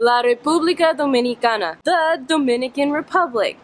La República Dominicana, the Dominican Republic.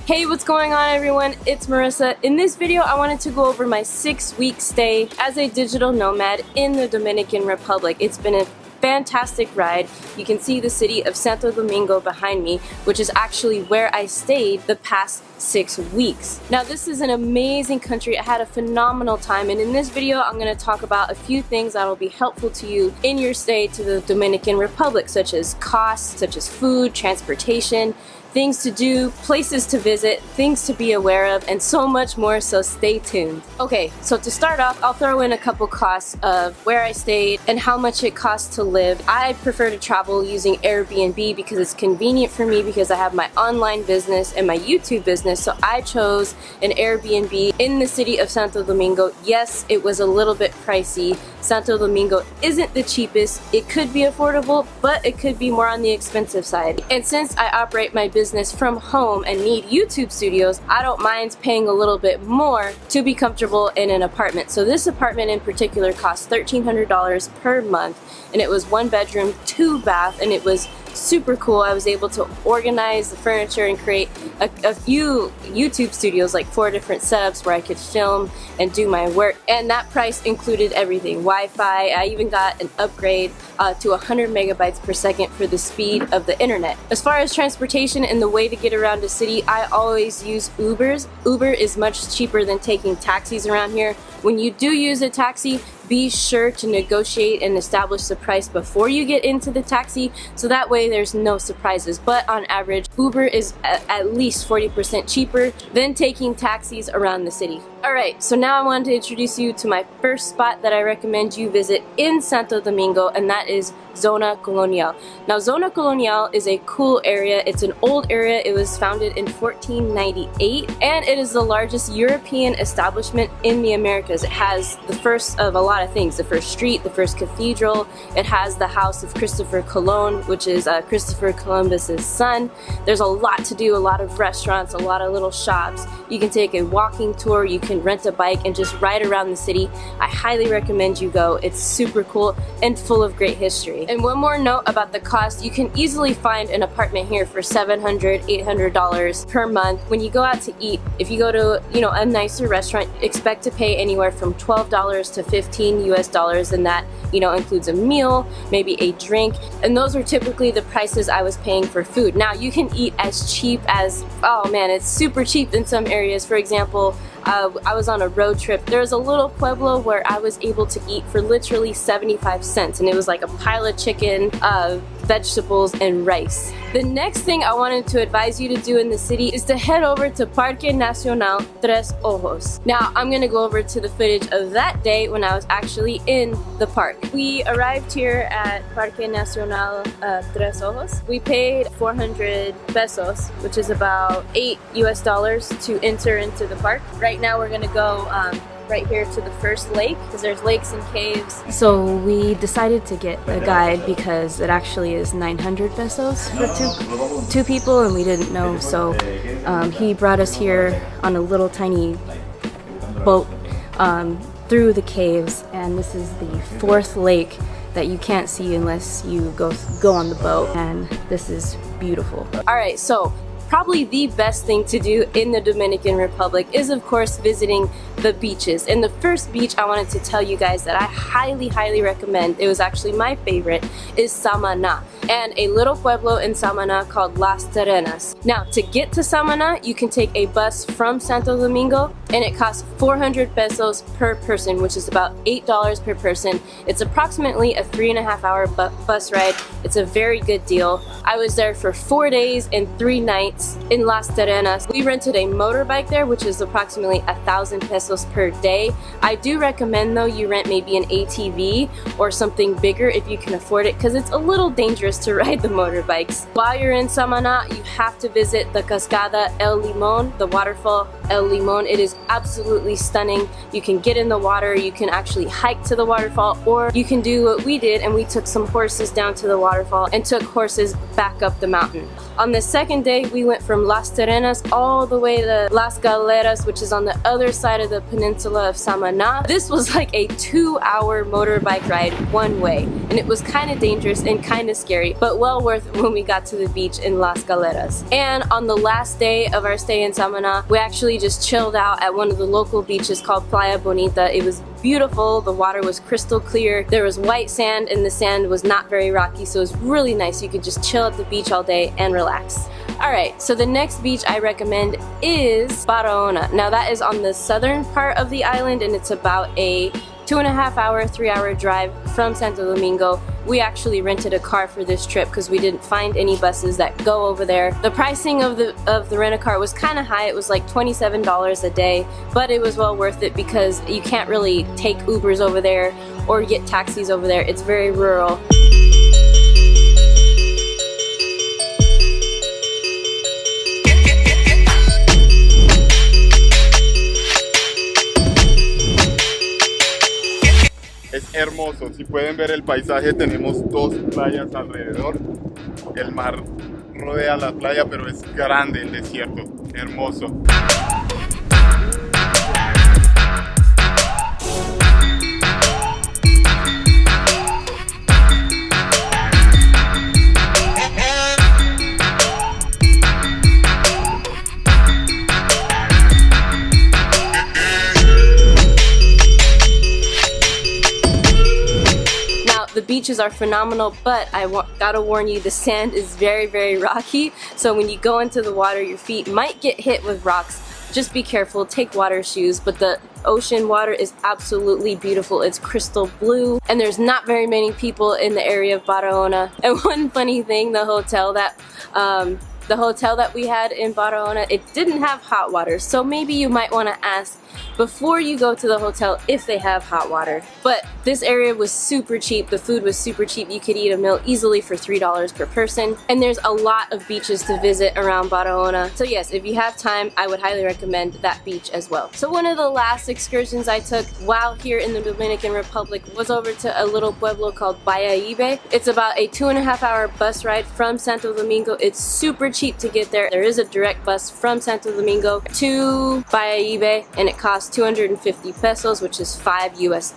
Hey, what's going on everyone? It's Marissa. In this video, I wanted to go over my 6-week stay as a digital nomad in the Dominican Republic. It's been a fantastic ride. You can see the city of Santo Domingo behind me, which is actually where I stayed the past 6 weeks. Now, this is an amazing country. I had a phenomenal time, and in this video, I'm going to talk about a few things that will be helpful to you in your stay to the Dominican Republic, such as costs, such as food, transportation, things to do, places to visit, things to be aware of, and so much more, so stay tuned. Okay, so to start off, I'll throw in a couple costs of where I stayed and how much it costs to live. I prefer to travel using AIRBNB because it's convenient for me because I have my online business and my YouTube business, so I chose an Airbnb in the city of Santo Domingo. Yes, it was a little bit pricey. Santo Domingo isn't the cheapest. It could be affordable, but it could be more on the expensive side. And since I operate my business from home and need YouTube studios, I don't mind paying a little bit more to be comfortable in an apartment. So this apartment in particular cost $1,300 per month, and it was 1 bedroom, 2 bath, and it was super cool. I was able to organize the furniture and create a few YouTube studios, like 4 different setups where I could film and do my work, and that price included everything. Wi-Fi, I even got an upgrade to 100 megabytes per second for the speed of the internet. As far as transportation and the way to get around the city, I always use Ubers. Uber is much cheaper than taking taxis around here. When you do use a taxi, be sure to negotiate and establish the price before you get into the taxi, so that way there's no surprises. But on average, Uber is at least 40% cheaper than taking taxis around the city. Alright, so now I wanted to introduce you to my first spot that I recommend you visit in Santo Domingo, and that is Zona Colonial. Now, Zona Colonial is a cool area. It's an old area. It was founded in 1498, and it is the largest European establishment in the Americas. It has the first of a lot of things: the first street, the first cathedral. It has the house of Christopher Colon, which is Christopher Columbus's son. There's a lot to do, a lot of restaurants, a lot of little shops. You can take a walking tour, you can rent a bike and just ride around the city. I highly recommend you go. It's super cool and full of great history. And one more note about the cost: you can easily find an apartment here for $700, $800 per month. When you go out to eat, if you go to, a nicer restaurant, expect to pay anywhere from $12 to $15 US, and that, includes a meal, maybe a drink, and those are typically the prices I was paying for food. Now, you can eat as cheap as, oh man, it's super cheap in some areas. For example, I was on a road trip. There's a little pueblo where I was able to eat for literally 75 cents, and it was like a pile of chicken, vegetables, and rice. The next thing I wanted to advise you to do in the city is to head over to Parque Nacional Tres Ojos. Now, I'm gonna go over to the footage of that day when I was actually in the park. We arrived here at Parque Nacional Tres Ojos. We paid 400 pesos, which is about $8 US, to enter into the park. Right now we're gonna go right here to the first lake, because there's lakes and caves. So we decided to get a guide because it actually is 900 pesos for two people, and we didn't know, so he brought us here on a little tiny boat through the caves, and this is the 4th lake that you can't see unless you go on the boat, and this is beautiful. Alright, so probably the best thing to do in the Dominican Republic is, of course, visiting the beaches. And the first beach I wanted to tell you guys that I highly recommend, it was actually my favorite, is Samana, and a little pueblo in Samana called Las Terrenas. Now, to get to Samana, you can take a bus from Santo Domingo, and it costs 400 pesos per person, which is about $8 per person. It's approximately a 3.5-hour bus ride. It's a very good deal. I was there for 4 days and 3 nights in Las Terrenas. We rented a motorbike there, which is approximately 1,000 pesos per day. I do recommend, though, you rent maybe an ATV or something bigger if you can afford it, because it's a little dangerous to ride the motorbikes. While you're in Samana, you have to visit the Cascada El Limon, the waterfall El Limon. It is absolutely stunning. You can get in the water, you can actually hike to the waterfall, or you can do what we did and we took some horses down to the waterfall and took horses back up the mountain. On the second day, we went from Las Terrenas all the way to Las Galeras, which is on the other side of the peninsula of Samana. This was like a 2-hour motorbike ride one way, and it was kind of dangerous and kind of scary, but well worth it when we got to the beach in Las Galeras. And on the last day of our stay in Samana, we actually just chilled out at one of the local beaches called Playa Bonita. It was beautiful, the water was crystal clear, there was white sand and the sand was not very rocky, so it was really nice. You could just chill at the beach all day and relax. Alright, so the next beach I recommend is Barahona. Now that is on the southern part of the island and it's about a 2.5 hour, 3-hour drive from Santo Domingo. We actually rented a car for this trip because we didn't find any buses that go over there. The pricing of the rent-a-car was kind of high. It was like $27 a day, but it was well worth it because you can't really take Ubers over there or get taxis over there. It's very rural. Es hermoso, si pueden ver el paisaje, tenemos 2 playas alrededor. El mar rodea la playa, pero es grande el desierto, hermoso. The beaches are phenomenal, but I gotta warn you, the sand is very, very rocky. So when you go into the water, your feet might get hit with rocks. Just be careful, take water shoes, but the ocean water is absolutely beautiful. It's crystal blue, and there's not very many people in the area of Barahona. And one funny thing, the hotel that we had in Barahona, it didn't have hot water. So maybe you might want to ask before you go to the hotel if they have hot water. But this area was super cheap. The food was super cheap. You could eat a meal easily for $3 per person. And there's a lot of beaches to visit around Barahona. So yes, if you have time, I would highly recommend that beach as well. So one of the last excursions I took while here in the Dominican Republic was over to a little pueblo called Bayahibe. It's about a 2.5 hour bus ride from Santo Domingo. It's super cheap to get there. There is a direct bus from Santo Domingo to Bayahibe, and it costs 250 pesos, which is $5 US.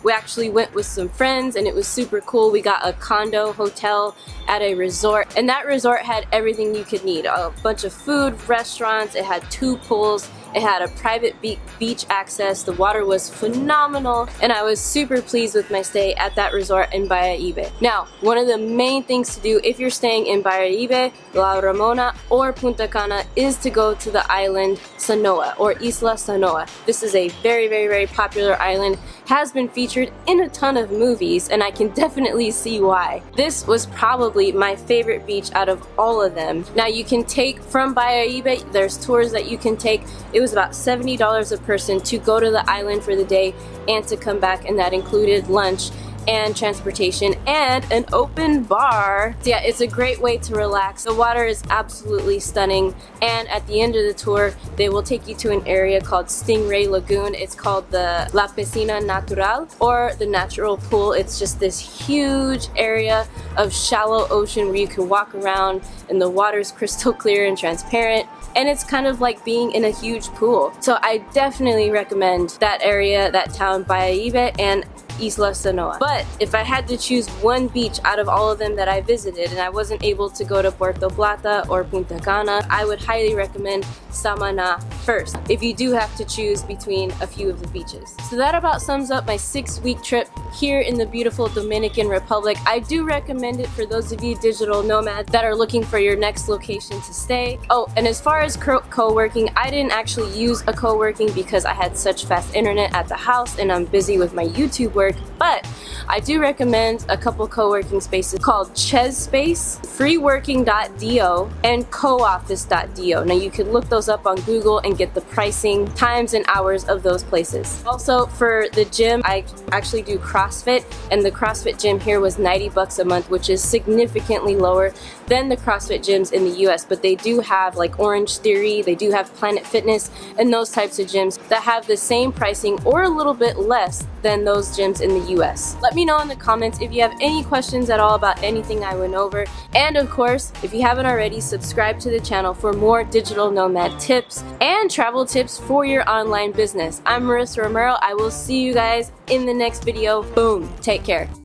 We actually went with some friends and it was super cool. We got a condo hotel at a resort, and that resort had everything you could need. A bunch of food, restaurants, it had 2 pools, it had a private beach access, the water was phenomenal, and I was super pleased with my stay at that resort in Bayahibe. Now, one of the main things to do if you're staying in Bayahibe, La Ramona, or Punta Cana is to go to the island Sanoa, or Isla Sanoa. This is a very, very, very popular island, has been featured in a ton of movies, and I can definitely see why. This was probably my favorite beach out of all of them. Now you can take from Bayahibe, there's tours that you can take. It was about $70 a person to go to the island for the day and to come back, and that included lunch and transportation and an open bar. So yeah, it's a great way to relax. The water is absolutely stunning, and at the end of the tour they will take you to an area called Stingray Lagoon. It's called the La Piscina Natural, or the natural pool. It's just this huge area of shallow ocean where you can walk around and the water is crystal clear and transparent, and it's kind of like being in a huge pool. So I definitely recommend that area, that town, Bayahibe and Isla Sanoa. But if I had to choose one beach out of all of them that I visited and I wasn't able to go to Puerto Plata or Punta Cana, I would highly recommend Samana first, if you do have to choose between a few of the beaches. So that about sums up my 6-week trip here in the beautiful Dominican Republic. I do recommend it for those of you digital nomads that are looking for your next location to stay. Oh, and as far as co-working, I didn't actually use a co-working because I had such fast internet at the house and I'm busy with my YouTube work, but I do recommend a couple co-working spaces called Ches Space, freeworking.do, and cooffice.do. Now you can look those up on Google and and get the pricing, times, and hours of those places. Also, for the gym, I actually do CrossFit, and the CrossFit gym here was $90 a month, which is significantly lower than the CrossFit gyms in the US, but they do have like Orange Theory, they do have Planet Fitness, and those types of gyms that have the same pricing or a little bit less than those gyms in the US. Let me know in the comments if you have any questions at all about anything I went over, and of course, if you haven't already, subscribe to the channel for more digital nomad tips and travel tips for your online business. I'm Marissa Romero. I will see you guys in the next video. Boom. Take care.